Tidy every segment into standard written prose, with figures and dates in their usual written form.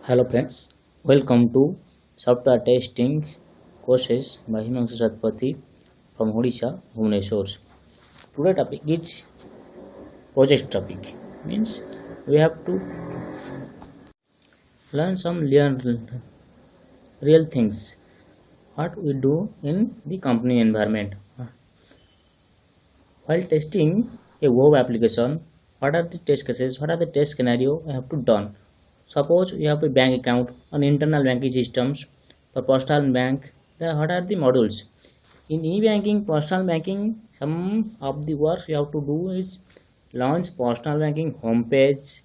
Hello friends, welcome to software testing courses by Himanshu Satpathy from Odisha, bhubaneswar. Today topic is project topic. Means we have to learn real things. What we do in the company environment. While testing a web application, what are the test cases? What are the test scenario I have to done? Suppose you have a bank account on internal banking systems for personal bank. What are the modules? In e-banking, personal banking, some of the work you have to do is launch personal banking homepage,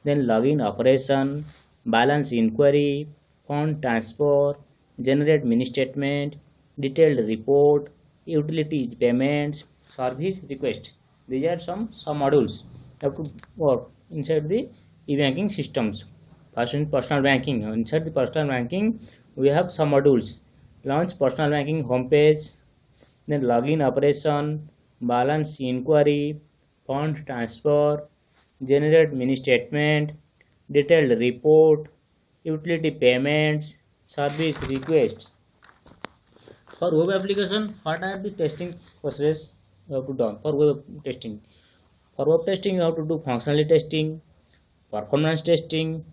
then login operation, balance inquiry, fund transfer, generate mini statement, detailed report, utility payments, service request. These are some modules you have to work inside the e-banking systems. First in personal banking, inside the personal banking we have some modules: launch personal banking homepage, then login operation, balance inquiry, fund transfer, generate mini statement, detailed report, utility payments, service request. For web application, what are the testing process you have to do for web testing? For web testing, you have to do functionality testing, performance testing,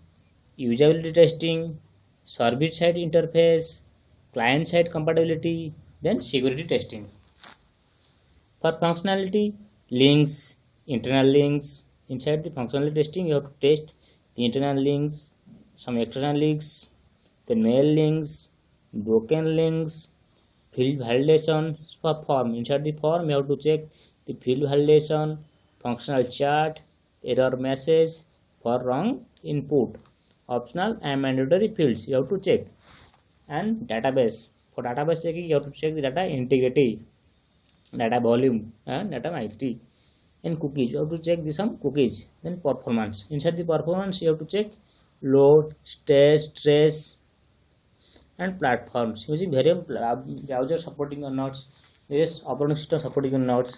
usability testing, service side interface, client side compatibility, then security testing. For functionality, links, internal links. Inside the functionality testing, you have to test the internal links, some external links, then mail links, broken links, field validation for form. Inside the form, you have to check the field validation, functional chart, error message for wrong input, optional and mandatory fields you have to check, and database. For database checking, you have to check the data integrity, data volume and data migrity. And cookies, you have to check some cookies. Then performance, inside the performance you have to check load, stage, trace and platforms using various browser supporting or not, various operating system supporting or not.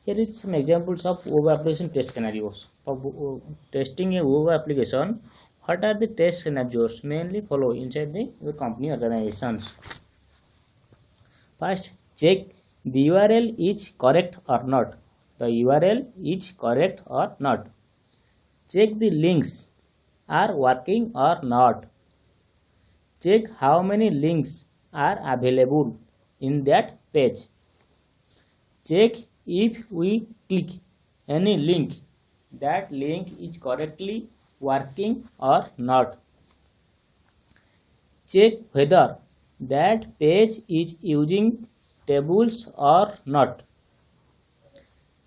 Here is some examples of web application test scenarios. For testing a web application, what are the test scenarios mainly follow inside your company organizations? First, check the URL is correct or not. The URL is correct or not. Check the links are working or not. Check how many links are available in that page. Check if we click any link, that link is correctly working or not. Check whether that page is using tables or not.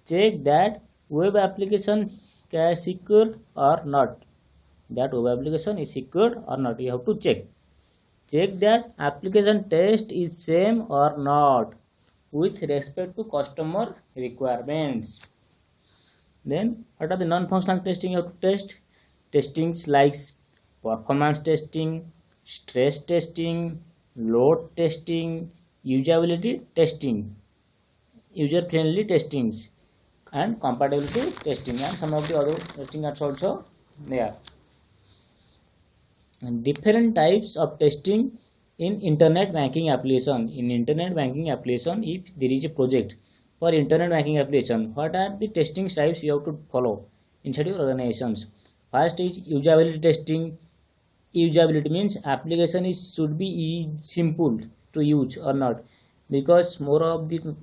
Check that web application is secure or not. That web application is secure or not, you have to check. Check that application test is same or not with respect to customer requirements. Then what are the non-functional testing you have to test? Testings like performance testing, stress testing, load testing, usability testing, user-friendly testings, and compatibility testing, and some of the other testing are also there. And different types of testing in internet banking application. In internet banking application, if there is a project for internet banking application, what are the testing types you have to follow inside your organizations? First is usability testing. Usability means application should be simple to use or not, because more of the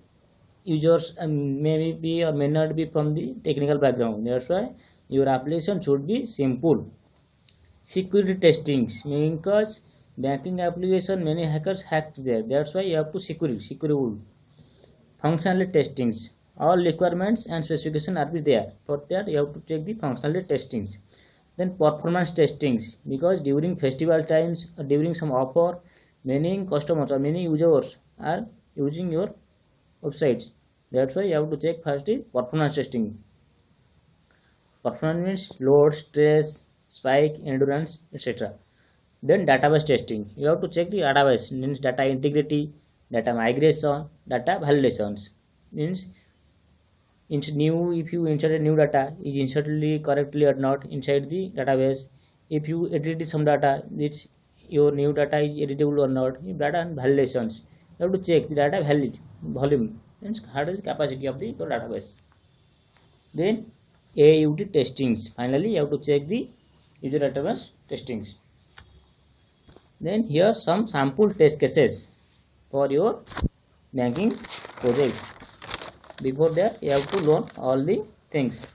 users may be or may not be from the technical background. That's why your application should be simple. Security testings, because banking application many hackers hacked there. That's why you have to secure. Functionality testings, all requirements and specification are be there. For that you have to check the functionality testings. Then performance testings, because during festival times or during some offer, many customers or many users are using your websites. That's why you have to check first the performance testing. Performance means load, stress, spike, endurance, etc. Then database testing, you have to check the database, means data integrity, data migration, data validations. Means if you insert a new data, is inserted correctly or not inside the database, If you edit some data, it's your new data is editable or not. If data and validations, you have to check the data valid volume means what is the capacity of the your database. Then AUT testings. Finally, you have to check the user database testings. Then here some sample test cases for your banking projects. Before that, you have to learn all the things.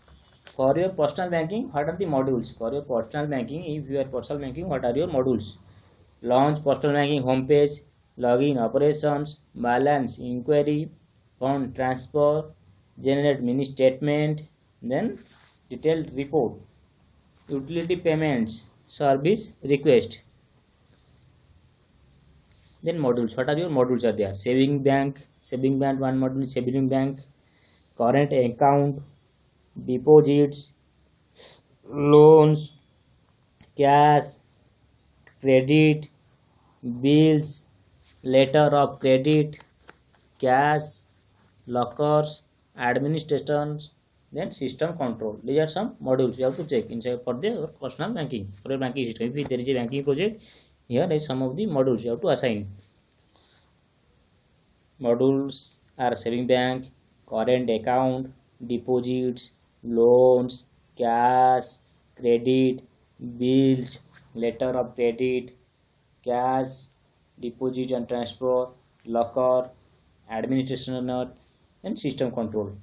For your personal banking, what are the modules? For your personal banking, if you are personal banking, what are your modules? Launch personal banking homepage, login operations, balance inquiry, fund transfer, generate mini statement, then detailed report, utility payments, service request. Then modules, what are your modules are there? Saving bank one module, saving bank, current account, deposits, loans, cash, credit, bills, letter of credit, cash, lockers, administrations, then system control. These are some modules you have to check inside for the personal banking, for your banking system. If there is a banking project, here is some of the modules you have to assign. Modules are saving bank, current account, deposits, loans, cash, credit, bills, letter of credit, cash, deposit and transfer, locker, administration and system control.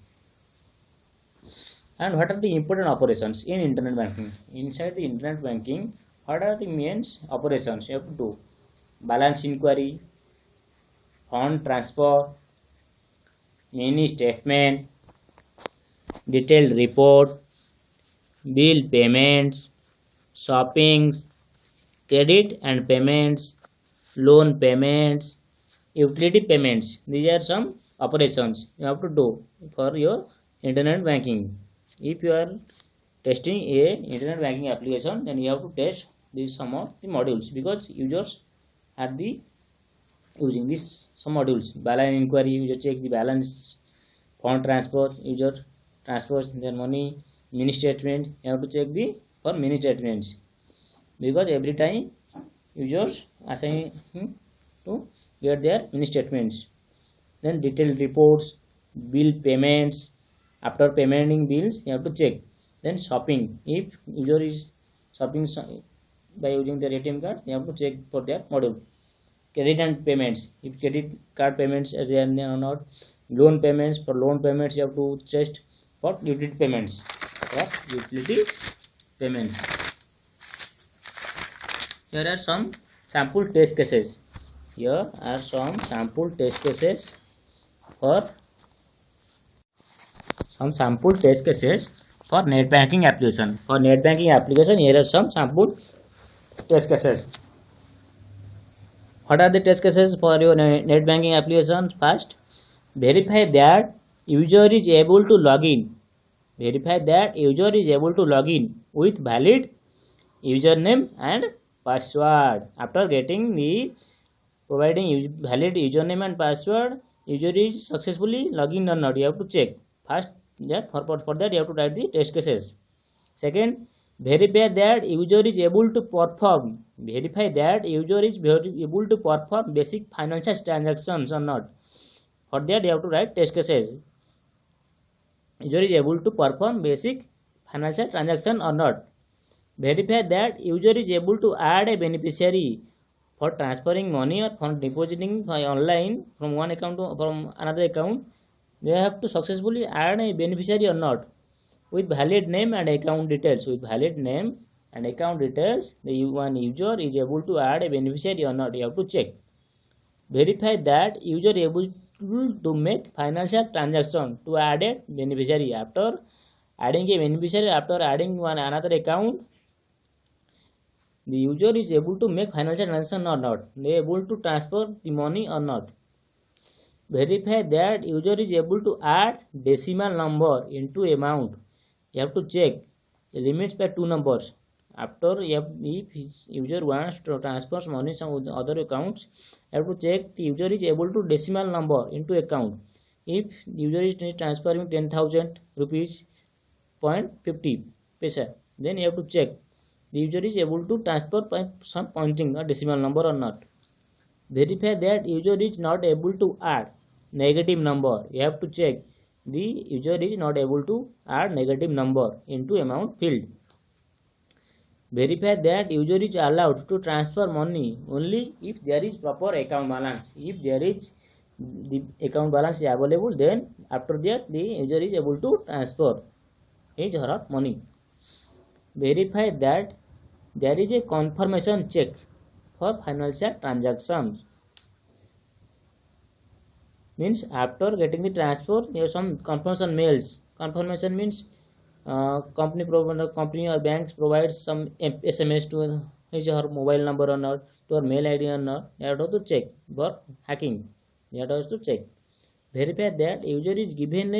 And what are the important operations in internet banking? Inside the internet banking, what are the main operations you have to do? Balance inquiry, fund transfer, mini statement, detailed report, bill payments, shoppings, credit and payments, loan payments, utility payments. These are some operations you have to do for your internet banking. If you are testing a internet banking application, then you have to test these some of the modules, because users are the using these some modules. Balance inquiry, user checks the balance, fund transfer, user transfers their money, mini statement, you have to check the for mini statements, because every time users assign to get their mini statements. Then detailed reports, bill payments, after paymenting bills you have to check. Then shopping, if user is shopping by using their ATM card, you have to check for that module. Credit and payments, if credit card payments are there or not. Loan payments, for loan payments you have to test. For utility payments, here are some sample test cases. Here are some sample test cases for net banking application. For net banking application, here are some sample test cases. What are the test cases for your net banking application? First, verify that user is able to log in. Verify that user is able to log in with valid username and password. After getting the providing valid username and password, user is successfully logging or not. You have to check. First, that for that you have to write the test cases. Second, verify that user is able to perform. Verify that user is able to perform basic financial transactions or not. For that you have to write test cases. User is able to perform basic financial transaction or not. Verify that user is able to add a beneficiary for transferring money or for depositing online from one account to from another account. They have to successfully add a beneficiary or not with valid name and account details. With valid name and account details, the one user is able to add a beneficiary or not. You have to check. Verify that user is able to make financial transaction to add a beneficiary. After adding a beneficiary, after adding one another account, the user is able to make financial transaction or not. They are able to transfer the money or not. Verify that user is able to add decimal number into amount. You have to check the limits by 2 numbers. After if user wants to transfer money some other accounts, you have to check the user is able to decimal number into account. If user is transferring 10,000 rupees 0.50 paisa, then you have to check the user is able to transfer by some pointing a decimal number or not. Verify that user is not able to add negative number. You have to check the user is not able to add negative number into amount field. Verify that user is allowed to transfer money only if there is proper account balance. If there is the account balance is available, then after that the user is able to transfer his or her money. Verify that there is a confirmation check for financial transactions. Means after getting the transfer, there are some confirmation mails. Confirmation means company or banks provides some SMS to his or her mobile number or not, to her mail ID or not. You have to check for hacking. You have to check. Verify that user is given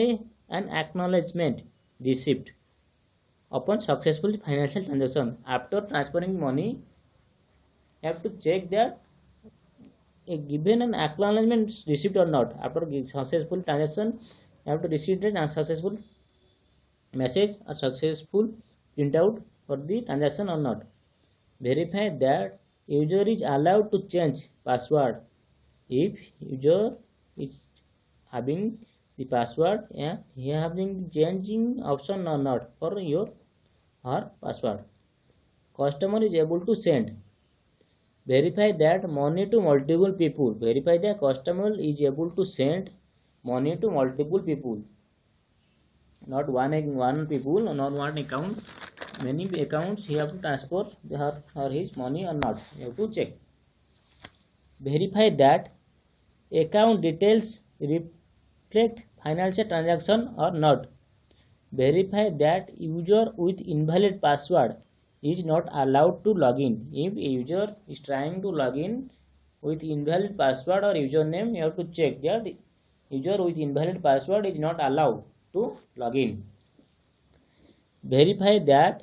an acknowledgement receipt upon successful financial transaction. After transferring money, you have to check that given an acknowledgement receipt or not. After successful transaction, you have to receive a successful message or successful printout for the transaction or not. Verify that user is allowed to change password. If user is having the password, he having the changing option or not for your or password. Customer is able to send. Verify that money to multiple people. Verify that customer is able to send money to multiple people. Not one people, not one account. Many accounts he have to transfer her or his money or not. You have to check. Verify that account details reflect financial transaction or not. Verify that user with invalid password is not allowed to log in. If a user is trying to log in with invalid password or username, you have to check that user with invalid password is not allowed to log in. Verify that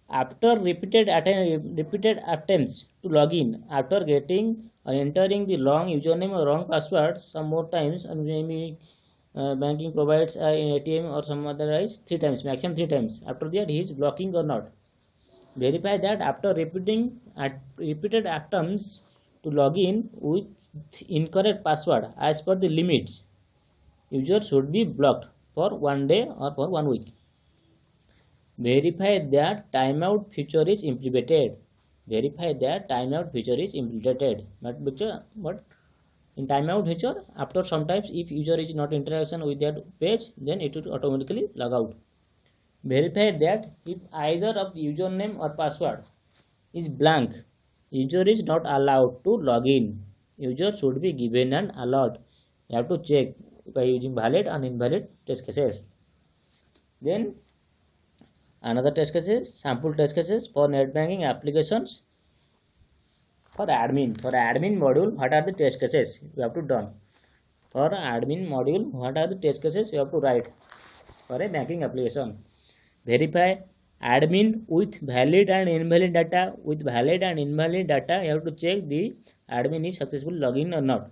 after repeated attempts to log in, after getting or entering the wrong username or wrong password some more times, and maybe banking provides ATM or some otherwise 3 times, maximum 3 times. After that he is blocking or not. Verify that after repeated attempts to log in with incorrect password as per the limits, user should be blocked for 1 day or for 1 week. Verify that timeout feature is implemented. Verify that timeout feature is implemented. But in timeout feature, after sometimes if user is not interaction with that page, then it will automatically log out. Verify that if either of the username or password is blank, user is not allowed to log in. User should be given an alert. You have to check by using valid and invalid test cases. Then another test cases, sample test cases for net banking applications. For admin module, what are the test cases you have to done? For admin module, what are the test cases you have to write for a banking application? Verify admin with valid and invalid data. With valid and invalid data, you have to check the admin is successful login or not.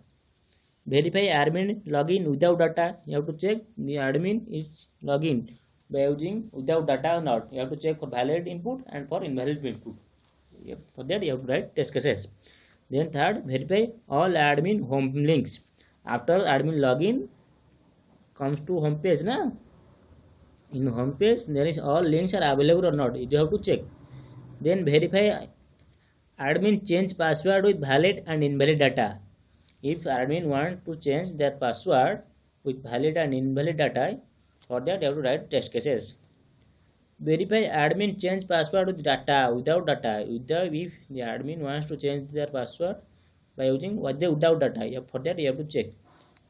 Verify admin login without data. You have to check the admin is login by using without data or not. You have to check for valid input and for invalid input. For that you have to write test cases. Then third, verify all admin home links. After admin login comes to home page, na? In home page there is all links are available or not. You have to check. Then verify admin change password with valid and invalid data. If admin want to change their password with valid and invalid data, for that you have to write test cases. Verify admin change password with data, without data. If the admin wants to change their password by using without data, for that you have to check.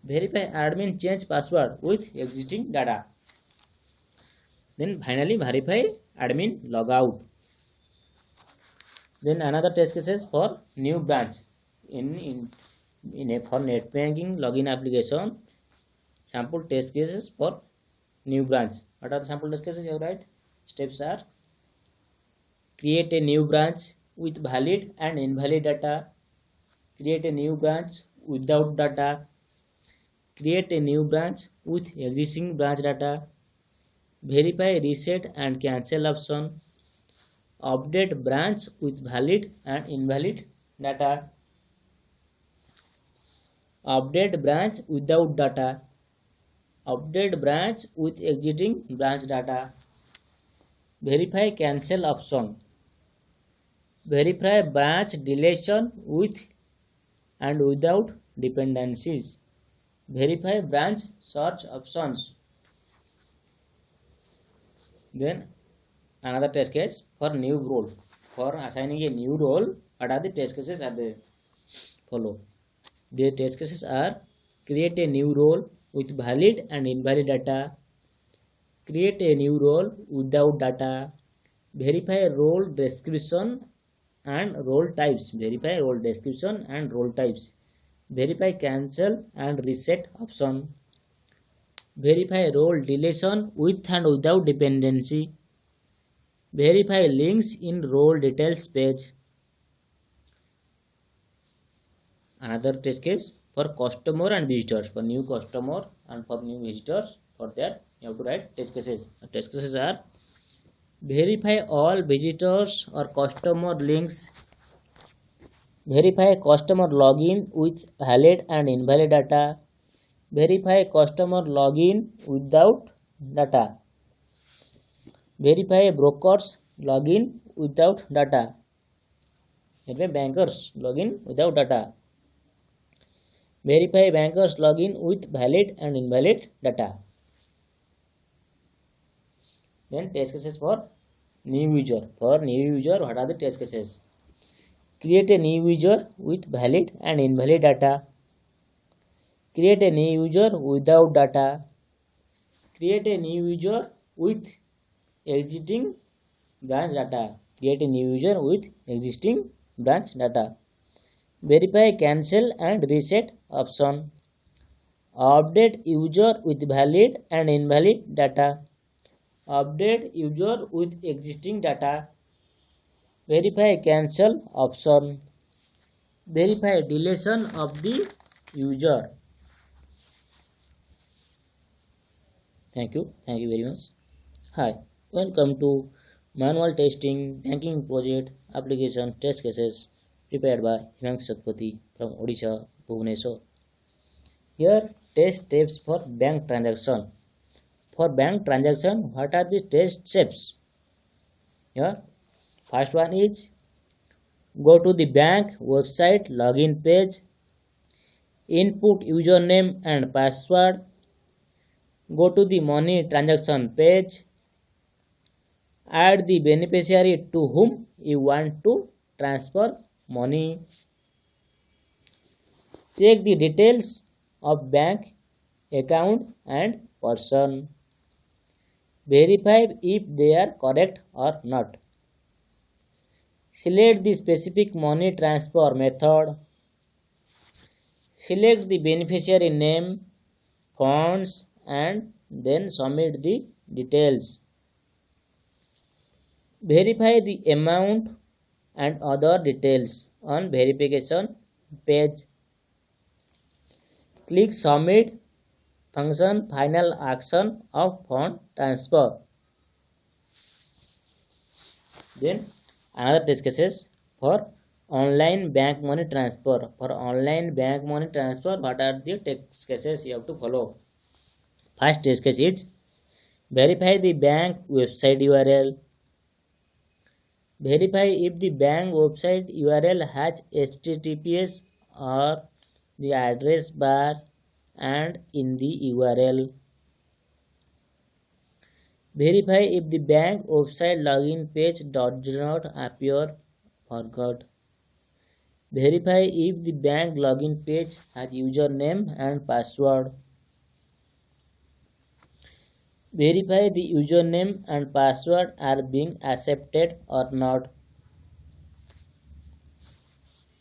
Verify admin change password with existing data. Then finally verify admin logout. Then another test cases for new branch for net banking login application. Sample test cases for new branch. What are the sample test cases? You write. Steps are: create a new branch with valid and invalid data, create a new branch without data, create a new branch with existing branch data, verify reset and cancel option, Update branch with valid and invalid data. Update branch without data. Update branch with existing branch data. Verify cancel option. Verify branch deletion with and without dependencies. Verify branch search options. Then another test case for new role. For assigning a new role, what are the test cases are they follow? The test cases are: create a new role with valid and invalid data, create a new role without data, verify role description and role types, verify role description and role types, verify cancel and reset option, verify role deletion with and without dependency, verify links in role details page. Another test case for customer and visitors, for new customer and for new visitors. For that you have to write test cases. The test cases are: verify all visitors or customer links, verify customer login with valid and invalid data, verify customer login without data, verify brokers login without data, verify bankers login without data, verify bankers login with valid and invalid data. Then test cases for new user. For new user, what are the test cases? Create a new user with valid and invalid data, create a new user without data, create a new user with existing branch data, create a new user with existing branch data, verify cancel and reset option, update user with valid and invalid data, update user with existing data, verify cancel option, verify deletion of the user. Thank you very much. Hi, welcome to manual testing banking project application test cases prepared by Satpathy from Odisha, Bhubaneswar. Here test steps for bank transaction. For bank transaction, what are the test steps? Here first one is: go to the bank website login page, input username and password, go to the money transaction page, add the beneficiary to whom you want to transfer money, check the details of bank account and person, verify if they are correct or not, select the specific money transfer method, select the beneficiary name, funds, and then submit the details. Verify the amount and other details on verification page. Click submit function final action of fund transfer. Then another test cases for online bank money transfer. For online bank money transfer, what are the test cases you have to follow? First test case is: verify the bank website URL. Verify if the bank website URL has HTTPS or the address bar and in the URL. Verify if the bank website login page does not appear. Forgot. Verify if the bank login page has username and password. Verify the username and password are being accepted or not.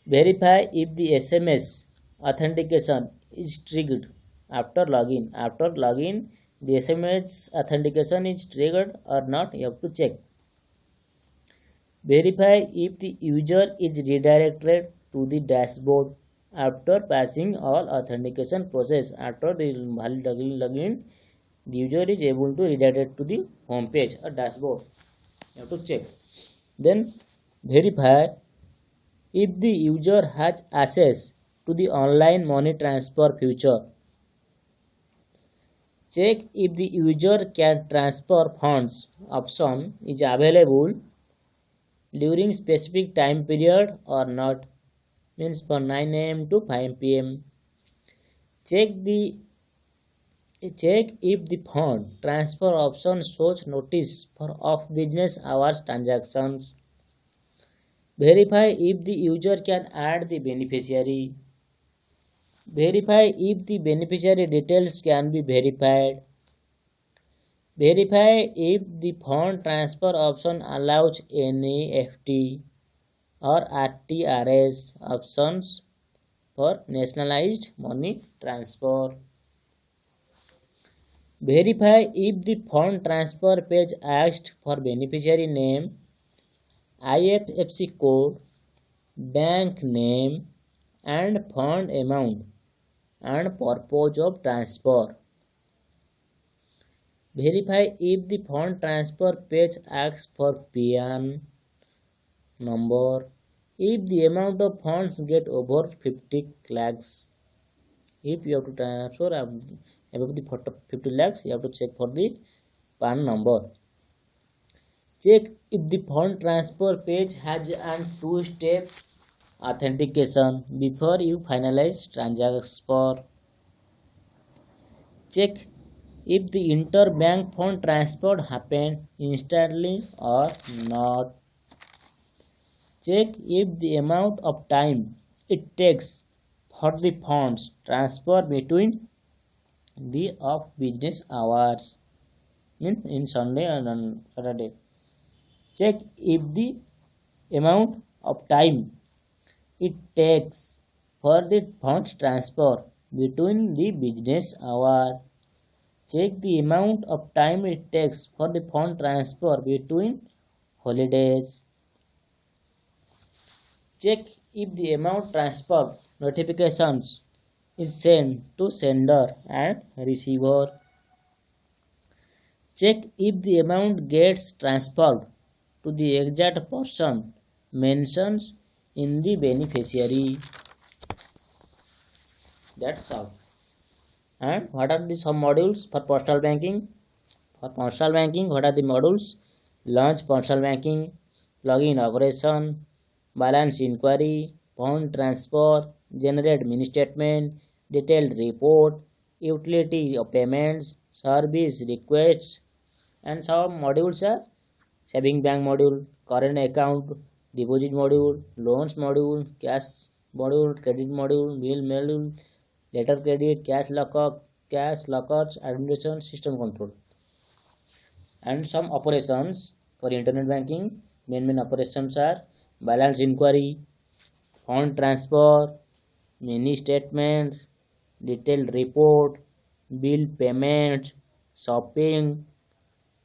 Verify if the SMS authentication is triggered after login. After login, the SMS authentication is triggered or not, you have to check. Verify if the user is redirected to the dashboard after passing all authentication process. After the valid login, the user is able to redirect to the home page or dashboard. You have to check. Then verify if the user has access to the online money transfer feature. Check if the user can transfer funds option is available during specific time period or not, means for 9 a.m. to 5 p.m. Check if the fund transfer option shows notice for off business hours transactions. Verify if the user can add the beneficiary. Verify if the beneficiary details can be verified. Verify if the fund transfer option allows NEFT or RTRS options for nationalized money transfer. Verify if the fund transfer page asked for beneficiary name, IFSC code, bank name and fund amount and purpose of transfer. Verify if the fund transfer page asks for PAN number. If the amount of funds get over 50 lakhs, if you have to transfer above the 50 lakhs, you have to check for the PAN number. Check if the fund transfer page has a two-step authentication before you finalize transfer. Check if the interbank fund transfer happened instantly or not. Check if the amount of time it takes for the funds transfer between the off business hours, means in Sunday and on Saturday. Check if the amount of time it takes for the funds transfer between the business hour. Check the amount of time it takes for the fund transfer between holidays. Check if the amount transfer notifications is sent to sender and receiver. Check if the amount gets transferred to the exact person mentioned in the beneficiary. That's all. And what are the some modules for postal banking? For postal banking, what are the modules? Launch postal banking, login operation, balance inquiry, fund transfer, generate mini statement, detailed report, utility of payments, service requests, and some modules are saving bank module, current account, deposit module, loans module, cash module, credit module, bill module, letter credit, cash lockup, cash lockers, administration, system control. And some operations for internet banking. Main operations are balance inquiry, fund transfer, mini statements, detailed report, bill payments, shopping,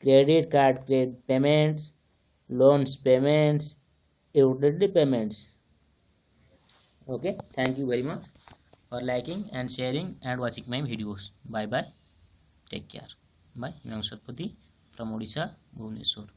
credit card payments, loans payments, utility payments. Okay, thank you very much for liking and sharing and watching my videos. Bye bye. Take care. Bye. Himanshu Satpathy from Odisha, Bhubaneswar.